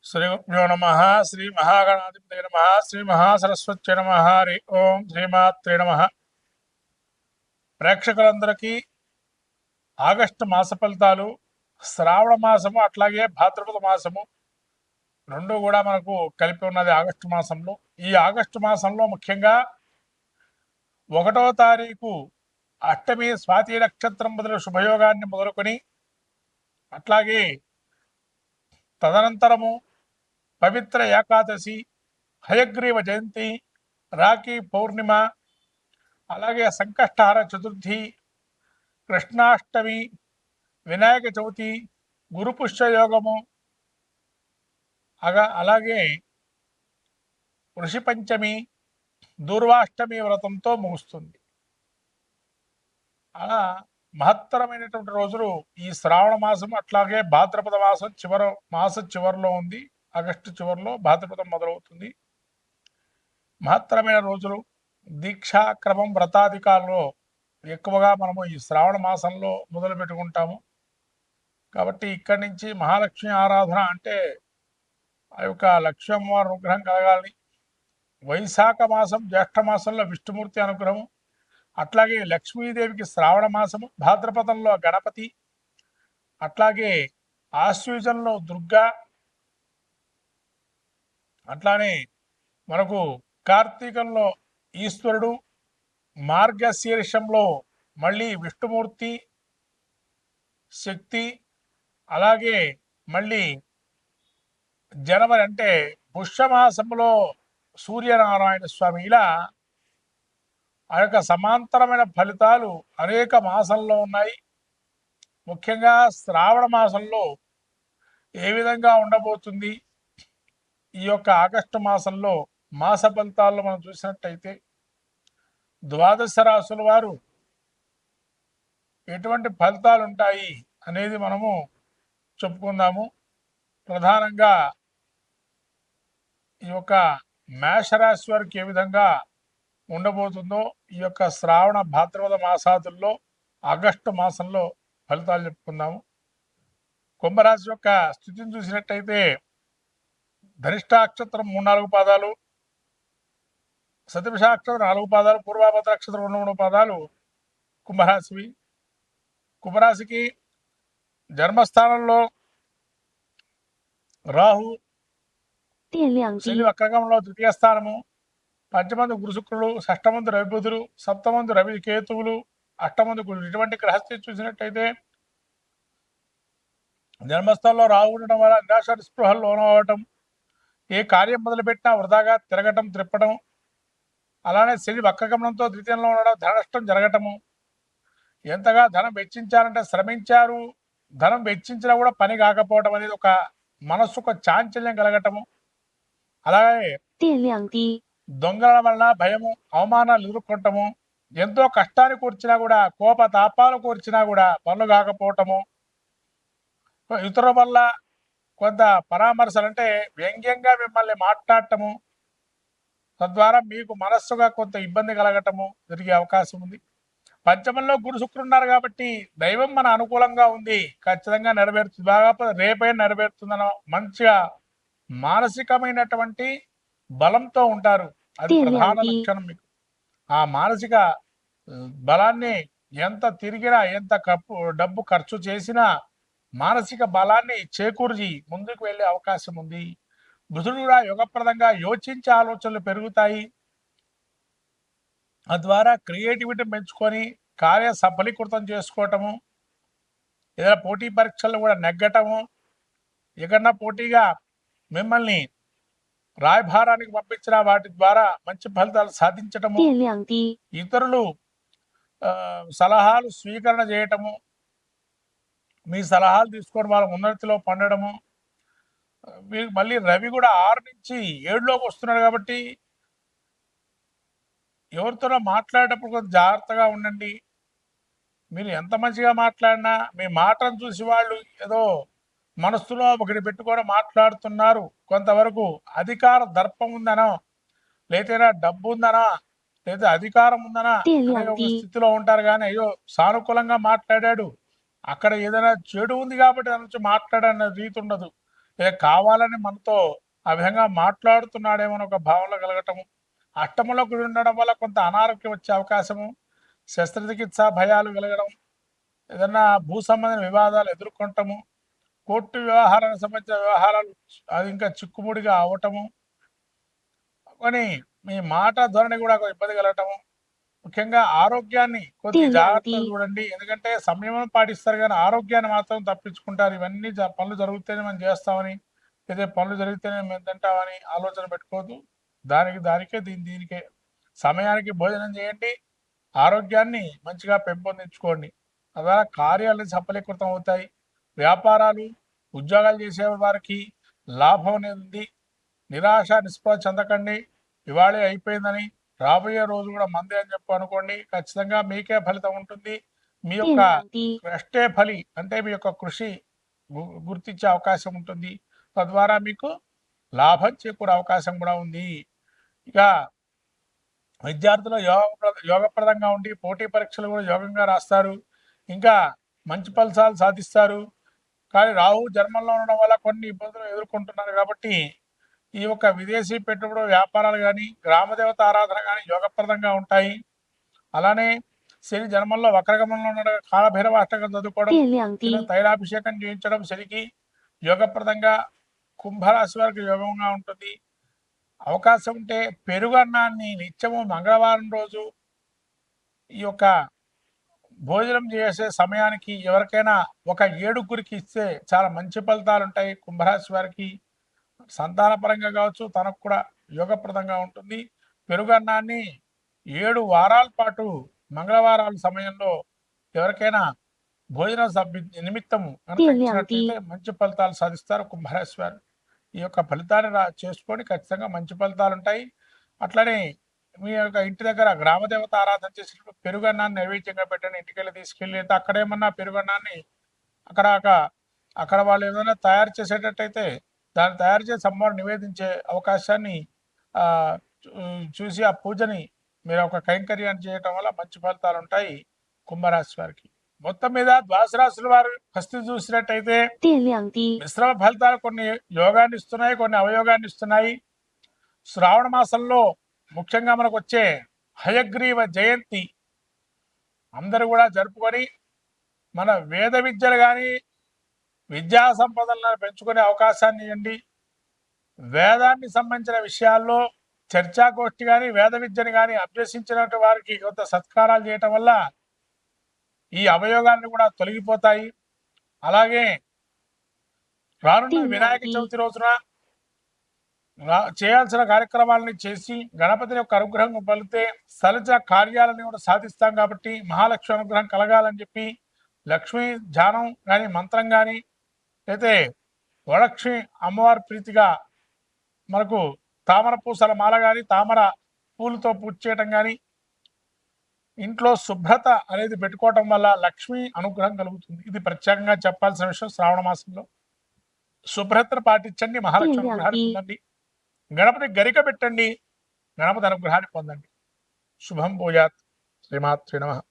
శ్రీగురుభ్యో నమ. శ్రీ మహాగణాధిపతయ నమ. శ్రీ మహాసరస్వత్యై నమ. హరి ఓం శ్రీమాత్రే నమ. ప్రేక్షకులందరికీ ఆగస్టు మాస ఫలితాలు, శ్రావణ మాసము అట్లాగే భాద్రపద మాసము రెండు కూడా మనకు కలిపి ఉన్నది ఆగస్టు మాసంలో. ఈ ఆగస్టు మాసంలో ముఖ్యంగా 1వ తారీఖు అష్టమి స్వాతి నక్షత్రం మొదలు శుభయోగాన్ని మొదలుకొని అట్లాగే తదనంతరము పవిత్ర ఏకాదశి, హయగ్రీవ జయంతి, రాఖీ పౌర్ణిమ, అలాగే సంకష్టహార చతుర్థి, కృష్ణాష్టమి, వినాయక చవితి, గురుపుష్య యోగము, అలాగే ఋషి పంచమి, దూర్వాష్టమి వ్రతంతో ముగుస్తుంది. అలా మహత్తరమైనటువంటి రోజులు ఈ శ్రావణ మాసం, అట్లాగే భాద్రపద మాసం చివరిలో ఉంది. ఆగస్టు చివరిలో భాద్రపదం మొదలవుతుంది. మహత్తరమైన రోజులు. దీక్షాక్రమం వ్రతాధికాల్లో ఎక్కువగా మనము ఈ శ్రావణ మాసంలో మొదలు పెట్టుకుంటాము. కాబట్టి ఇక్కడి నుంచి మహాలక్ష్మి ఆరాధన అంటే ఆ యొక్క లక్ష్మీ అమ్మవారి అనుగ్రహం కలగాలి. వైశాఖ మాసం, జ్యేష్ఠ మాసంలో విష్ణుమూర్తి అనుగ్రహం, అట్లాగే లక్ష్మీదేవికి శ్రావణ మాసము, భాద్రపదంలో గణపతి, అట్లాగే ఆశ్వయుజంలో దుర్గా, అట్లానే మనకు కార్తీకంలో ఈశ్వరుడు, మార్గశీర్షంలో మళ్ళీ విష్ణుమూర్తి, శక్తి, అలాగే మళ్ళీ జనవరి అంటే పుష్యమాసంలో సూర్యనారాయణ స్వామి. ఇలా ఆ యొక్క సమాంతరమైన ఫలితాలు అనేక మాసంలో ఉన్నాయి. ముఖ్యంగా శ్రావణ మాసంలో ఏ విధంగా ఉండబోతుంది, ఈ యొక్క ఆగస్టు మాసంలో మాస ఫలితాల్లో మనం చూసినట్టయితే ద్వాదశ రాశుల వారు ఎటువంటి ఫలితాలు ఉంటాయి అనేది మనము చెప్పుకుందాము. ప్రధానంగా ఈ యొక్క మేషరాశి వారికి ఏ విధంగా ఉండబోతుందో ఈ యొక్క శ్రావణ భాద్రపద మాసాదుల్లో ఆగస్టు మాసంలో ఫలితాలు చెప్పుకుందాము. కుంభరాశి యొక్క స్థితిని చూసినట్టయితే ధనిష్టాక్షత్రం 3-4 పాదాలు, శతభిషాక్షత్రం 4 పాదాలు, పూర్వాభద్ర నక్షత్రం 2-3 పాదాలు కుంభరాశివి. కుంభరాశికి జన్మస్థానంలో రాహు, శని వక్రగంలో 3వ స్థానము, పంచమంది గురు శుక్రులు, షష్టమంది రవి బుధులు, సప్తమంది రవి కేతువులు, అష్టమంది గురుడు. ఇటువంటి గ్రహస్థితి చూసినట్టయితే జన్మస్థలంలో రాహు ఉండడం వల్ల నిరాశ నిస్పృహలు లోనవటం, ఏ కార్యం మొదలుపెట్టినా వృధాగా తిరగటం, త్రిప్పటం, అలానే శని వక్రగమనంతో ద్వితీయంలో ఉండడం, ధన నష్టం జరగటము, ఎంతగా ధనం వెచ్చించారంటే శ్రమించారు, ధనం వెచ్చించినా కూడా పని కాకపోవడం అనేది ఒక మనస్సుకు చాంచల్యం కలగటము, అలాగే దొంగల వలన భయము, అవమానాలు ఎదుర్కొంటము, ఎంతో కష్టాన్ని కూర్చినా కూడా, కోప తాపాలు కూర్చినా కూడా పనులు కాకపోవటము, ఇతరుల వల్ల కొంత పరామర్శలు అంటే వ్యంగ్యంగా మిమ్మల్ని మాట్లాడటము, తద్వారా మీకు మనస్సుగా కొంత ఇబ్బంది కలగటము జరిగే అవకాశం ఉంది. పంచమంలో గురు శుక్రుడు ఉన్నారు కాబట్టి దైవం మన అనుకూలంగా ఉంది, ఖచ్చితంగా నెరవేరుతుంది, బాగా రేపైనా నెరవేరుతుందనో మంచిగా మానసికమైనటువంటి బలంతో ఉంటారు. అది ప్రధాన లక్షణం. మీకు ఆ మానసిక బలాన్ని ఎంత తిరిగినా, ఎంత డబ్బు ఖర్చు చేసినా మానసిక బలాన్ని చేకూర్చి ముందుకు వెళ్ళే అవకాశం ఉంది. బుధుడు కూడా యుగప్రదంగా యోచించే ఆలోచనలు పెరుగుతాయి. తద్వారా క్రియేటివిటీ పెంచుకొని కార్య సఫలీకృతం చేసుకోవటము, ఏదైనా పోటీ పరీక్షల్లో కూడా నెగ్గటము, ఎక్కడన్నా పోటీగా మిమ్మల్ని రాయభారానికి పంపించిన వాటి ద్వారా మంచి ఫలితాలు సాధించటము, ఇతరులు సలహాలు స్వీకరణ చేయటము, మీ సలహాలు తీసుకొని వాళ్ళ ఉన్నతిలో పండడము. మీకు మళ్ళీ రవి కూడా 6 నుంచి 7లోకి వస్తున్నాడు కాబట్టి ఎవరితోనో మాట్లాడేటప్పుడు కొంచెం జాగ్రత్తగా ఉండండి. మీరు ఎంత మంచిగా మాట్లాడినా మీ మాటను చూసి వాళ్ళు ఏదో మనస్సులో ఒకటి పెట్టుకొని మాట్లాడుతున్నారు, కొంతవరకు అధికార దర్పం ఉందనో, లేదైనా డబ్బు ఉందనా, లేదా అధికారం ఉందనా అనే ఒక స్థితిలో ఉంటారు. కానీ అయ్యో సానుకూలంగా మాట్లాడాడు, అక్కడ ఏదైనా చెడు ఉంది కాబట్టి దాని నుంచి మాట్లాడనే రీతి ఉండదు. కావాలని మనతో ఆ విధంగా మాట్లాడుతున్నాడేమో అని ఒక భావన కలగటము, అష్టమంలో గురి ఉండడం వల్ల కొంత అనారోగ్యం వచ్చే అవకాశము, శస్త్రచికిత్స భయాలు కలగడం, ఏదన్నా భూ సంబంధమైన వివాదాలు ఎదుర్కొంటము, కోర్టు వ్యవహారాలకు సంబంధించిన వ్యవహారాలు అది ఇంకా చిక్కుముడిగా అవటము, కానీ మీ మాట ధోరణి కూడా ఒక ఇబ్బంది కలగటము, ముఖ్యంగా ఆరోగ్యాన్ని కొద్ది జాగ్రత్తగా చూడండి. ఎందుకంటే సంయమనం పాటిస్తారు కానీ ఆరోగ్యాన్ని మాత్రం తప్పించుకుంటారు. ఇవన్నీ పనులు జరిగితేనే మనం చేస్తామని, లేదా పనులు జరిగితేనే మేము తింటామని ఆలోచన పెట్టుకోవద్దు. దానికే దీనికే సమయానికి భోజనం చేయండి, ఆరోగ్యాన్ని మంచిగా పెంపొందించుకోండి. తద్వారా కార్యాలు సఫలీకృతం అవుతాయి. వ్యాపారాలు ఉద్యోగాలు చేసే వారికి లాభం అనేది ఉంది. నిరాశ నిస్పృహ చెందకండి. ఇవాళే అయిపోయిందని రాబోయే రోజు కూడా మందే అని చెప్పి అనుకోండి. ఖచ్చితంగా మీకే ఫలితం ఉంటుంది. మీ యొక్క కష్టే ఫలి అంటే మీ యొక్క కృషి గుర్తించే అవకాశం ఉంటుంది. తద్వారా మీకు లాభం చేకూరే అవకాశం కూడా ఉంది. ఇక విద్యార్థులు యోగప్రదంగా ఉండి పోటీ పరీక్షలు కూడా యోగంగా రాస్తారు, ఇంకా మంచి ఫలితాలు సాధిస్తారు. కానీ రాహు జన్మంలో ఉండడం వల్ల కొన్ని ఇబ్బందులు ఎదుర్కొంటున్నారు కాబట్టి ఈ యొక్క విదేశీ పెట్టుబడి వ్యాపారాలు కానీ గ్రామదేవత ఆరాధన కానీ యోగప్రదంగా ఉంటాయి. అలానే శని జన్మంలో వక్రగమనంలో ఉండడం కాలభైరవ అష్టకం చదువుకోవడం, తైలాభిషేకం చేయించడం శనికి యోగప్రదంగా కుంభరాశి వారికి యోగంగా ఉంటుంది. అవకాశం ఉంటే పెరుగన్నాన్ని నిత్యము మంగళవారం రోజు ఈ యొక్క భోజనం చేసే సమయానికి ఎవరికైనా ఒక 7 ఇస్తే చాలా మంచి ఫలితాలు ఉంటాయి. కుంభరాశి వారికి సంతానపరంగా కావచ్చు, తనకు కూడా యోగప్రదంగా ఉంటుంది. పెరుగన్నాన్ని 7 వారాల పాటు మంగళవారాల సమయంలో ఎవరికైనా భోజన నిమిత్తము ఇచ్చినట్లయితే మంచి ఫలితాలు సాధిస్తారు కుంభరాశి వారు. ఈ యొక్క ఫలితాన్ని చేసుకొని ఖచ్చితంగా మంచి ఫలితాలు ఉంటాయి. అట్లనే మీ యొక్క ఇంటి దగ్గర గ్రామదేవత ఆరాధన చేసినప్పుడు పెరుగన్నాన్ని నైవేద్యంగా పెట్టండి. ఇంటికెళ్ళి తీసుకెళ్ళి అక్కడేమన్నా పెరుగన్నాన్ని అక్కడ వాళ్ళు ఏదైనా తయారు చేసేటట్టయితే దాన్ని తయారు చేసి అమ్మవారు నివేదించే అవకాశాన్ని చూసి ఆ పూజని మీరు ఒక కైంకర్యాన్ని చేయటం వల్ల మంచి ఫలితాలు ఉంటాయి కుంభరాశి వారికి. మొత్తం మీద ద్వాదశ రాశుల వారు హస్తి చూసినట్టయితే మిశ్రమ ఫలితాలు కొన్ని యోగాన్ని ఇస్తున్నాయి, కొన్ని అవయోగాన్ని ఇస్తున్నాయి. శ్రావణ మాసంలో ముఖ్యంగా మనకు వచ్చే హయగ్రీవ జయంతి అందరూ కూడా జరుపుకొని మన వేద విద్యలు కానీ విద్యా సంపదలను పెంచుకునే అవకాశాన్ని ఇవ్వండి. వేదాన్ని సంబంధించిన విషయాల్లో చర్చాగోష్ఠి కానీ వేద విద్యను కానీ అభ్యసించినట్టు వారికి కొంత సత్కారాలు చేయటం వల్ల ఈ అవయోగాన్ని కూడా తొలగిపోతాయి. అలాగే రానున్న వినాయక చవితి రోజున చేయాల్సిన కార్యక్రమాలని చేసి గణపతి యొక్క అనుగ్రహం పలితే సహజ కార్యాలను కూడా సాధిస్తాం. కాబట్టి మహాలక్ష్మి అనుగ్రహం కలగాలని చెప్పి లక్ష్మీ ధ్యానం కానీ మంత్రం కానీ అయితే వరలక్ష్మి అమ్మవారి ప్రీతిగా మనకు తామర పూసల మాల కానీ తామర పూలతో పూజ చేయటం కానీ ఇంట్లో శుభ్రత అనేది పెట్టుకోవటం వల్ల లక్ష్మీ అనుగ్రహం కలుగుతుంది. ఇది ప్రత్యేకంగా చెప్పాల్సిన విషయం. శ్రావణ మాసంలో శుభ్రతను పాటించండి, మహాలక్ష్మి అనుగ్రహాన్ని పొందండి. గణపతి గరిక పెట్టండి, గణపతి అనుగ్రహాన్ని పొందండి. శుభం భూయాత్. శ్రీమాత్రే నమః.